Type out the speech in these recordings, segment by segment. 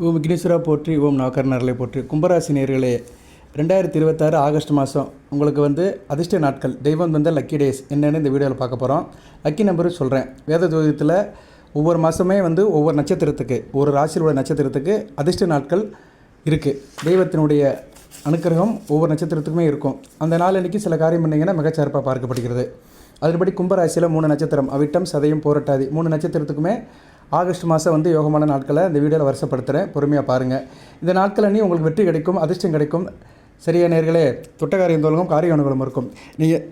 ஓம் விக்னேஸ்வரா போற்றி, ஓம் நவகர்ணர்களை போற்றி. கும்பராசி நேயர்களே, 2026 ஆகஸ்ட் மாதம் உங்களுக்கு அதிர்ஷ்ட நாட்கள், தெய்வம் லக்கி டேஸ் என்னென்னு இந்த வீடியோவில் பார்க்க போகிறோம். லக்கி நம்பரும் சொல்கிறேன். வேத ஜோதிடத்தில் ஒவ்வொரு மாதமே ஒவ்வொரு நட்சத்திரத்துக்கு, ஒரு ராசியில் உள்ள நட்சத்திரத்துக்கு அதிர்ஷ்ட நாட்கள் இருக்குது. தெய்வத்தினுடைய அனுக்கிரகம் ஒவ்வொரு நட்சத்திரத்துக்குமே இருக்கும். அந்த நாள் அன்றைக்கி சில காரியம் பண்ணிங்கன்னா மிகச்சிறப்பாக பார்க்கப்படுகிறது. அதன்படி கும்பராசியில் 3 நட்சத்திரம், அவிட்டம், சதயம், போரட்டாதி 3 நட்சத்திரத்துக்குமே ஆகஸ்ட் மாதம் யோகமான நாட்களை இந்த வீடியோவில் வருஷப்படுத்துகிறேன். பொறுமையாக பாருங்கள். இந்த நாட்கள் அன்னி உங்களுக்கு வெற்றி கிடைக்கும், அதிர்ஷ்டம் கிடைக்கும். சரியா நேர்களே, தொட்ட காரியம் தோல்கும், காரிய அனுகூலம் இருக்கும். நீங்கள்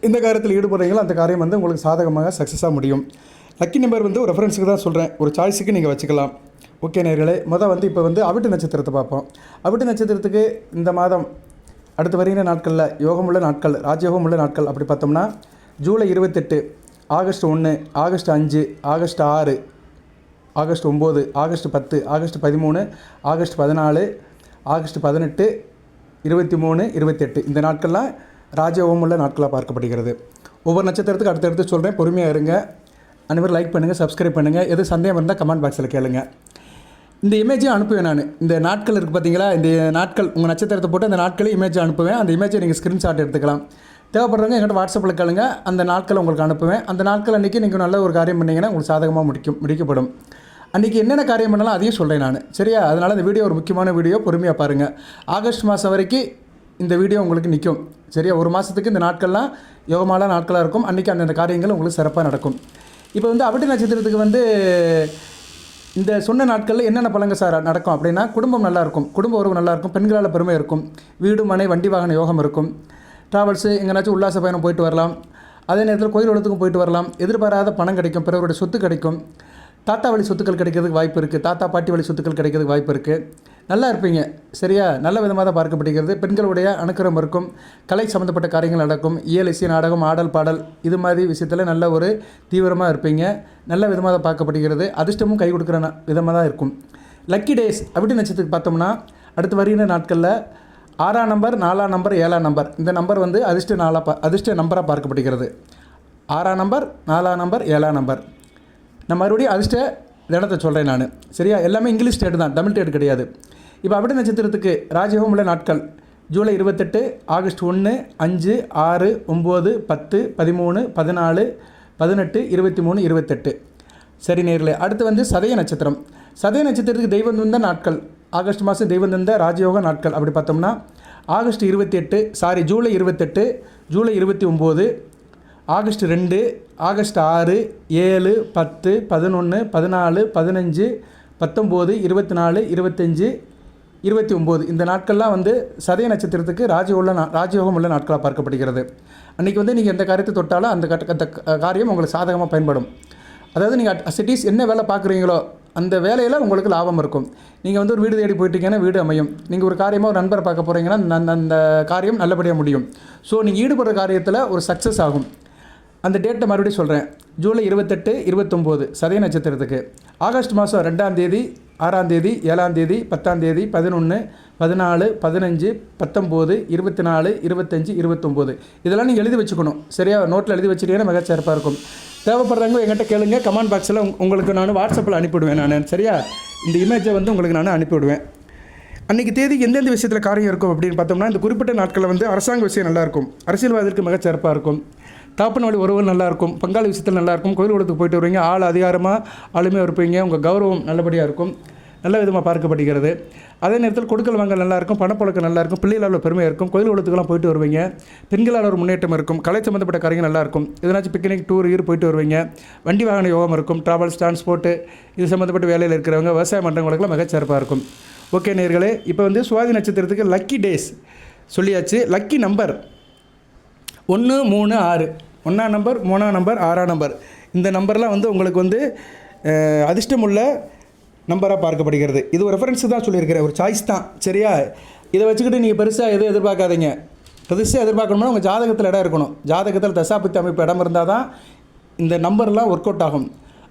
எந்த காரியத்தில் ஈடுபடுறீங்களோ அந்த காரியம் உங்களுக்கு சாதகமாக சக்ஸஸாக முடியும். லக்கி நம்பர் ஒரு ரெஃபரன்ஸுக்கு தான் சொல்கிறேன், ஒரு சாய்ஸுக்கு நீங்கள் வச்சுக்கலாம். ஓகே நேர்களே, இப்போ அவிட்ட நட்சத்திரத்தை பார்ப்போம். அவிட்ட நட்சத்திரத்துக்கு இந்த மாதம் அடுத்து வருகிற நாட்களில் யோகமுள்ள நாட்கள், ராஜயோகம் உள்ள நாட்கள் அப்படி பார்த்தோம்னா July 28, August 1, August 5, August 6, August 9, August 10, August 13, August 14, August 18, 23, 28 இந்த நாட்கள்லாம் ராஜயோகம் உள்ள நாட்களாக பார்க்கப்படுகிறது. ஒவ்வொரு நட்சத்திரத்துக்கு அடுத்தடுத்து சொல்கிறேன், பொறுமையாக இருங்க. அனைவரும் லைக் பண்ணுங்கள், சப்ஸ்கிரைப் பண்ணுங்கள். எது சந்தேகம் இருந்தால் கமெண்ட் பாக்ஸில் கேளுங்க. இந்த இமேஜை அனுப்புவேன் நான். இந்த நாட்கள் இருக்குது பார்த்தீங்களா, இந்த நாட்கள் உங்கள் நட்சத்திரத்தை போட்டு அந்த நாட்களே இமேஜை அனுப்புவேன். அந்த இமேஜை நீங்கள் ஸ்க்ரீன்ஷாட் எடுத்துக்கலாம். தேவைப்படுறவங்க என்கிட்ட வாட்ஸ்அப்பில் கேளுங்க, அந்த நாட்களை உங்களுக்கு அனுப்புவேன். அந்த நாட்கள் அன்றைக்கி நீங்கள் நல்ல ஒரு காரியம் பண்ணிங்கன்னா உங்களுக்கு சாதகமாக முடிக்கப்படும். அன்றைக்கி என்னென்ன காரியம் பண்ணாலும் அதையும் சொல்கிறேன் நான். சரியா? அதனால் இந்த வீடியோ ஒரு முக்கியமான வீடியோ, பொறுமையாக பாருங்கள். ஆகஸ்ட் மாதம் வரைக்கும் இந்த வீடியோ உங்களுக்கு நிற்கும். சரியா? ஒரு மாதத்துக்கு இந்த நாட்கள்லாம் யோகமான நாட்களாக இருக்கும். அன்றைக்கி அந்தந்த காரியங்கள் உங்களுக்கு சிறப்பாக நடக்கும். இப்போ அவிட்ட நட்சத்திரத்துக்கு இந்த சொன்ன நாட்களில் என்னென்ன பலன்கள் சார் நடக்கும் அப்படின்னா, குடும்பம் நல்லாயிருக்கும், குடும்ப உறவு நல்லாயிருக்கும், பெண்களால் பெருமை இருக்கும், வீடு மனை வண்டி வாகன யோகம் இருக்கும், ட்ராவல்ஸு எங்கேனாச்சும் உல்லாச பயணம் போயிட்டு வரலாம். அதே நேரத்தில் கோயில் இடத்துக்கும் போயிட்டு வரலாம். எதிர்பாராத பணம் கிடைக்கும், பிறருடைய சொத்து கிடைக்கும், தாத்தா வழி சொத்துக்கள் கிடைக்கிறதுக்கு வாய்ப்பு இருக்குது, தாத்தா பாட்டி வழி சொத்துக்கள் கிடைக்கிறதுக்கு வாய்ப்பு இருக்குது. நல்லா இருப்பீங்க. சரியா? நல்ல விதமாக தான் பார்க்கப்படுகிறது. பெண்களுடைய அனுக்கிரகம் இருக்கும், கலை சம்மந்தப்பட்ட காரியங்கள் நடக்கும், இயல், இசை, நாடகம், ஆடல், பாடல் இது மாதிரி விஷயத்தில் நல்ல ஒரு தீவிரமாக இருப்பீங்க. நல்ல விதமாக தான் பார்க்கப்படுகிறது. அதிர்ஷ்டமும் கை கொடுக்குற விதமாக தான் இருக்கும். லக்கி டேஸ் அவிட்ட நட்சத்திரத்துக்கு பார்த்தோம்னா அடுத்து வருகிற நாட்களில் 6ஆம் நம்பர், 4ஆம் நம்பர், 7ஆம் நம்பர் இந்த நம்பர் அதிர்ஷ்ட நம்பராக பார்க்கப்படுகிறது. 6ஆம் நம்பர், 4ஆம் நம்பர், 7ஆம் நம்பர். நான் மறுபடியும் அதிர்ஷ்ட தினத்தை சொல்கிறேன் நான். சரியா? எல்லாமே இங்கிலீஷ் டேட்டு தான், தமிழ் டேட் கிடையாது. இப்போ அவிட்ட நட்சத்திரத்துக்கு ராஜயோகம் உள்ள நாட்கள் ஜூலை 28, ஆகஸ்ட் 1, 5, 6, 9, 10, 13, 14, 18, 23, 28. சரி நேர்களே, அடுத்து சதய நட்சத்திரம். சதய நட்சத்திரத்துக்கு தெய்வம் தந்த நாட்கள், ஆகஸ்ட் மாதம் தெய்வம் தந்த ராஜயோக நாட்கள் அப்படி பார்த்தோம்னா ஜூலை 28, ஜூலை 29, ஆகஸ்ட் 2, ஆகஸ்ட் 6, 7, 10, 11, 14, 15, 19, 24, 25, 29 இந்த நாட்கள்லாம் சதய நட்சத்திரத்துக்கு ராஜயோகம் உள்ள நாட்களாக பார்க்கப்படுகிறது. அன்றைக்கி நீங்கள் எந்த காரியத்தை தொட்டாலும் அந்த காரியம் உங்களுக்கு சாதகமாக பயன்படும். அதாவது நீங்கள் சிட்டிஸ் என்ன வேலை பார்க்குறீங்களோ அந்த வேலையில் உங்களுக்கு லாபம் இருக்கும். நீங்கள் ஒரு வீடு தேடி போயிட்டீங்கன்னா வீடு அமையும். நீங்கள் ஒரு காரியமாக ஒரு நண்பரை பார்க்க போகிறீங்கன்னா அந்த காரியம் நல்லபடியாக முடியும். ஸோ நீங்கள் ஈடுபடுற காரியத்தில் ஒரு சக்ஸஸ் ஆகும். அந்த டேட்டை மறுபடியும் சொல்கிறேன். ஜூலை 28, 29 சதய நட்சத்திரத்துக்கு. ஆகஸ்ட் மாதம் 2ஆம் தேதி, 6ஆம் தேதி, 7ஆம் தேதி, 10ஆம் தேதி, 11, 14, 15, 19, 24, 25, 29 இதெல்லாம் நீங்கள் எழுதி வச்சுக்கணும். சரியா? நோட்டில் எழுதி வச்சுட்டீங்கன்னா மிக சிறப்பாக இருக்கும். தேவைப்படுறவங்க என்கிட்ட கேளுங்க, கமெண்ட் பாக்ஸில் உங்களுக்கு நான் வாட்ஸ்அப்பில் அனுப்பிவிடுவேன் நான். சரியா? இந்த இமேஜை உங்களுக்கு நான் அனுப்பிவிடுவேன். அன்றைக்கி தேதி எந்தெந்த விஷயத்தில் காரியம் இருக்கும் அப்படின்னு பார்த்தோம்னா, இந்த குறிப்பிட்ட நாட்களில் அரசாங்க விஷயம் நல்லாயிருக்கும், அரசியல்வாதிற்கு மிக சிறப்பாக இருக்கும், தாப்பன வழி உறவுகள் நல்லாயிருக்கும், பங்காளி விஷயத்தில் நல்லாயிருக்கும், கோயில் குளத்துக்கு போயிட்டு வருவீங்க, ஆள் அதிகாரமாக ஆளுமையாக இருப்பீங்க, உங்கள் கௌரவம் நல்லபடியாக இருக்கும், நல்ல விதமாக பார்க்கப்படுகிறது. அதே நேரத்தில் கொடுக்கல் வாங்கல் நல்லாயிருக்கும், பணப்பழக்கம் நல்லாயிருக்கும், பிள்ளைகளால் பெருமையாக இருக்கும், கோயில் குளத்துக்கெல்லாம் போயிட்டு வருவீங்க, பெண்களால் ஒரு முன்னேற்றம் இருக்கும், கலை சம்மந்தப்பட்ட காரியங்கள் நல்லாயிருக்கும், எதனாச்சும் பிக்னிக் டூர் போயிட்டு வருவீங்க, வண்டி வாகன யோகம் இருக்கும், ட்ராவல்ஸ், டிரான்ஸ்போர்ட்டு இது சம்மந்தப்பட்ட வேலையில் இருக்கிறவங்க, விவசாயம் பண்ணுறவங்களுக்குலாம் மிகச்சிறப்பாக இருக்கும். ஓகே நேர்களே, இப்போ சுவாதி நட்சத்திரத்துக்கு லக்கி டேஸ் சொல்லியாச்சு. லக்கி நம்பர் 1, 3, 6 1ஆம் நம்பர், 3ஆம் நம்பர், 6ஆம் நம்பர் இந்த நம்பர்லாம் உங்களுக்கு அதிர்ஷ்டமுள்ள நம்பராக பார்க்கப்படுகிறது. இது ஒரு ரெஃபரன்ஸு தான் சொல்லியிருக்கிறேன், ஒரு சாய்ஸ் தான். சரியா? இதை வச்சுக்கிட்டு நீங்கள் பெருசாக எதுவும் எதிர்பார்க்காதீங்க. பெருசாக எதிர்பார்க்கணும்னா உங்கள் ஜாதகத்தில் இடம் இருக்கணும். ஜாதகத்தில் தசாபித்த அமைப்பு இடம் இருந்தால் தான் இந்த நம்பர்லாம் ஒர்க் அவுட் ஆகும்.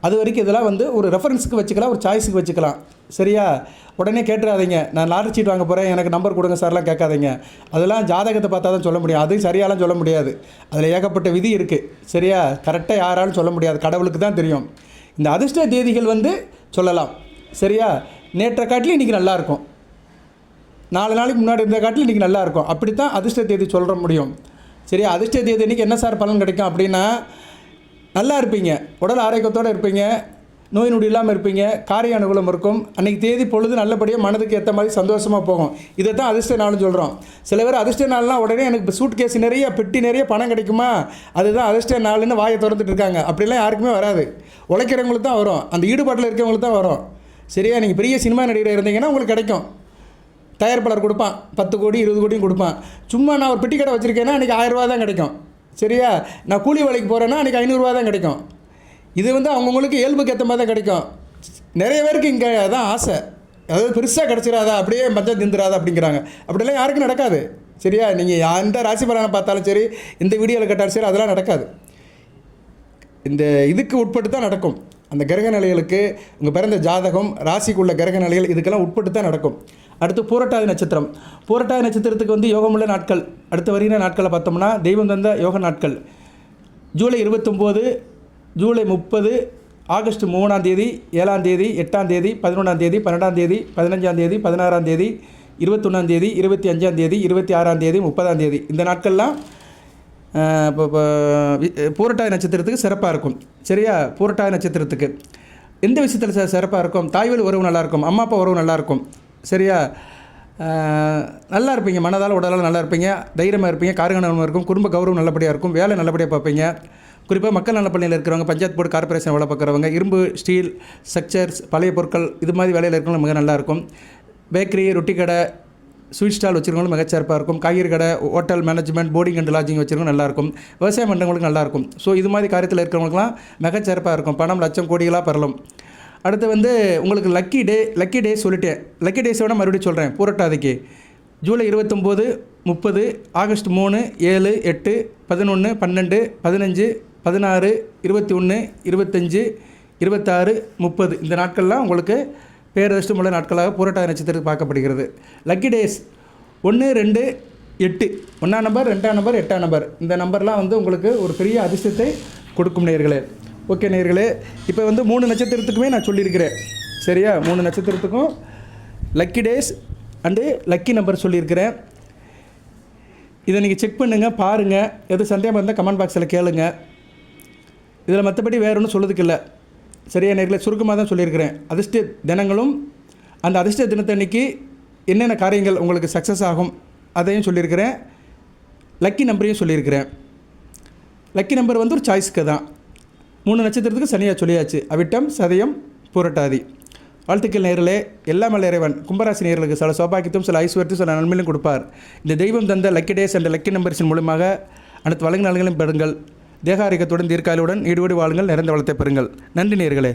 அது வரைக்கும் இதெல்லாம் ஒரு ரெஃபரன்ஸுக்கு வச்சுக்கலாம், ஒரு சாய்ஸுக்கு வச்சுக்கலாம். சரியா? உடனே கேட்டுறாதீங்க, நான் லாட்டரி சீட் வாங்க போகிறேன் எனக்கு நம்பர் கொடுங்க சார்லாம் கேட்காதீங்க. அதெல்லாம் ஜாதகத்தை பார்த்தா தான் சொல்ல முடியும். அதுவும் சரியாலாம் சொல்ல முடியாது. அதில் ஏகப்பட்ட விதி இருக்குது. சரியா? கரெக்டாக யாராலும் சொல்ல முடியாது, கடவுளுக்கு தான் தெரியும். இந்த அதிர்ஷ்ட தேதிகள் சொல்லலாம். சரியா? நேற்றை காட்டிலும் இன்றைக்கி நல்லாயிருக்கும், 4 நாளைக்கு முன்னாடி இருந்த காட்டிலும் இன்றைக்கி நல்லாயிருக்கும். அப்படி தான் அதிர்ஷ்ட தேதி சொல்ல முடியும். சரியா? அதிர்ஷ்ட தேதி இன்றைக்கி என்ன சார் பலன் கிடைக்கும் அப்படின்னா, நல்லா இருப்பீங்க, உடல் ஆரோக்கியத்தோடு இருப்பீங்க, நோய் நொடி இல்லாமல் இருப்பீங்க, காரிய அனுகூலம் இருக்கும். அன்றைக்கி தேதி பொழுது நல்லபடியாக மனதுக்கு ஏற்ற மாதிரி சந்தோஷமாக போகும். இதை தான் அதிர்ஷ்ட நாள்னு சொல்கிறோம். சில பேர் அதிர்ஷ்ட நாள்னால் உடனே எனக்கு சூட் கேஸ் நிறைய பெட்டி நிறைய பணம் கிடைக்குமா, அதுதான் அதிர்ஷ்ட நாள்னு வாயை திறந்துட்டு இருக்காங்க. அப்படிலாம் யாருக்குமே வராது. உழைக்கிறவங்களுக்கு தான் வரும், அந்த ஈடுபாட்டில் இருக்கிறவங்களுக்கு தான் வரும். சரியா? நீங்கள் பெரிய சினிமா நடிகர் இருந்தீங்கன்னா உங்களுக்கு கிடைக்கும். தயாரிப்பாளர் கொடுப்பான் 10 கோடி 20 கோடியும் கொடுப்பான். சும்மா நான் ஒரு பெட்டி கடை வச்சுருக்கேன்னா அன்றைக்கி 1000 ரூபா தான் கிடைக்கும். சரியா? நான் கூலி வேலைக்கு போகிறேன்னா அன்றைக்கி 500 ரூபா தான் கிடைக்கும். இது அவங்கவுங்களுக்கு இயல்புக்கு ஏற்ற மாதிரி தான் கிடைக்கும். நிறைய பேருக்கு இங்கே அதான் ஆசை, அதாவது பெருசாக கிடச்சிடாதா, அப்படியே மஞ்சள் திந்துடாதா அப்படிங்கிறாங்க. அப்படிலாம் யாருக்கும் நடக்காது. சரியா? நீங்கள் எந்த ராசி பலனை பார்த்தாலும் சரி, இந்த வீடியோவில் கேட்டாலும் சரி, அதெல்லாம் நடக்காது. இந்த இதுக்கு உட்பட்டு தான் நடக்கும். அந்த கிரக நிலைகளுக்கு உங்கள் பிறந்த ஜாதகம், ராசிக்குள்ள கிரக நிலைகள் இதுக்கெல்லாம் உட்பட்டு தான் நடக்கும். அடுத்து பூரட்டாதி நட்சத்திரம். பூரட்டாதி நட்சத்திரத்துக்கு யோகமுள்ள நாட்கள், அடுத்து வருகிற நாட்களை பார்த்தோம்னா தெய்வம் தந்த யோக நாட்கள் ஜூலை 29, ஜூலை 30, ஆகஸ்ட் 3ஆம் தேதி, 7ஆம் தேதி, 8ஆம் தேதி, 11ஆம் தேதி, 12ஆம் தேதி, 15ஆம் தேதி, 16ஆம் தேதி, 21ஆம் தேதி, 25ஆம் தேதி, 26ஆம் தேதி, 30ஆம் தேதி, இந்த நாட்கள்லாம் பூரட்டாதி நட்சத்திரத்துக்கு சிறப்பாக இருக்கும். சரியா? பூரட்டாதி நட்சத்திரத்துக்கு எந்த விஷயத்தில் சிறப்பாக இருக்கும்? தாய்வழி உறவு நல்லாயிருக்கும், அம்மா அப்பா உறவு நல்லாயிருக்கும். சரியா? நல்லா இருப்பீங்க, மனதால் உடலால் நல்லா இருப்பீங்க, தைரியமாக இருப்பீங்க, காரகணமாக இருக்கும், குடும்ப கௌரவம் நல்லபடியாக இருக்கும், வேலை நல்லபடியாக பார்ப்பீங்க. குறிப்பாக மக்கள் நலப்பணியில் இருக்கிறவங்க, பஞ்சாயத்து போர்டு கார்பரேஷன் வேலை பார்க்குறவங்க, இரும்பு ஸ்டீல் ஸ்ட்ரக்சர்ஸ் பழைய பொருட்கள் இது மாதிரி வேலையில் இருக்கிறவங்க மிக நல்லாயிருக்கும். பேக்கரி, ரொட்டி கடை, ஸ்வீட் ஸ்டால் வச்சுருக்கவங்களும் மிகச்சிறப்பாக இருக்கும். காய்கறி கடை, hotel management, boarding and lodging வச்சுருக்கவங்க நல்லாயிருக்கும். விவசாயம் பண்ணுறவங்களுக்கு நல்லாயிருக்கும். ஸோ இது மாதிரி காரியத்தில் இருக்கிறவங்களுக்குலாம் மிகச்சிறப்பாக இருக்கும். பணம் லட்சம் கோடிகளாக பெறலாம். அடுத்து உங்களுக்கு லக்கி டே சொல்லிட்டேன். லக்கி டேஸோட மறுபடியும் சொல்கிறேன். பூரட்டாதிக்கு ஜூலை 29, 30, ஆகஸ்ட் 3, 7, 8, 11, 12, 15, 16, 21, 25, 26, 30 இந்த நாட்கள்லாம் உங்களுக்கு பேரதிர்ஷ்டமுள்ள நாட்களாக பூரட்டாதி நட்சத்திரத்துக்கு பார்க்கப்படுகிறது. லக்கி டேஸ் 1, 2, 8, 1ஆம் நம்பர், 2ஆம் நம்பர், 8ஆம் நம்பர், இந்த நம்பர்லாம் உங்களுக்கு ஒரு பெரிய அதிர்ஷ்டத்தை கொடுக்கும் நேயர்களே. ஓகே நேயர்களே, இப்போ 3 நட்சத்திரத்துக்குமே நான் சொல்லியிருக்கிறேன். சரியா? 3 நட்சத்திரத்துக்கும் lucky days and lucky number சொல்லியிருக்கிறேன். இதை நீங்கள் செக் பண்ணுங்கள், பாருங்கள். எது சந்தேகம் இருந்தால் கமெண்ட் பாக்ஸில் கேளுங்க. இதில் மற்றபடி வேறு ஒன்றும் சொல்லுறதுக்கு இல்லை. சரியா நேயர்களே? சுருக்கமாக தான் சொல்லியிருக்கிறேன். அதிர்ஷ்ட தினங்களும் அந்த அதிர்ஷ்ட தினத்தன்னைக்கு என்னென்ன காரியங்கள் உங்களுக்கு சக்ஸஸ் ஆகும் அதையும் சொல்லியிருக்கிறேன். லக்கி நம்பரையும் சொல்லியிருக்கிறேன். லக்கி நம்பர் ஒரு சாய்ஸ்க்கு தான். 3 நட்சத்திரத்துக்கு சனியாக சொல்லியாச்சு. அவிட்டம், சதயம், பூரட்டாதி. வாழ்த்துக்கள் நேயர்களே. எல்லாம் வல்ல இறைவன் கும்பராசி நேயர்களுக்கு சில சௌபாக்கியத்தும் சில ஐஸ்வர்யத்தையும் சில நன்மையிலும் கொடுப்பார். இந்த தெய்வம் தந்த லக்கி டேஸ் அண்ட் லக்கி நம்பர்ஸின் மூலமாக அனைத்து வழங்கு நலன்களையும் பெறுங்கள். தேக ஆரோக்கியத்துடன் தீர்க்காயுடன் ஈடுபடி வாழுங்கள், நிறைந்த வளத்தை பெறுங்கள். நன்றி நேயர்களே.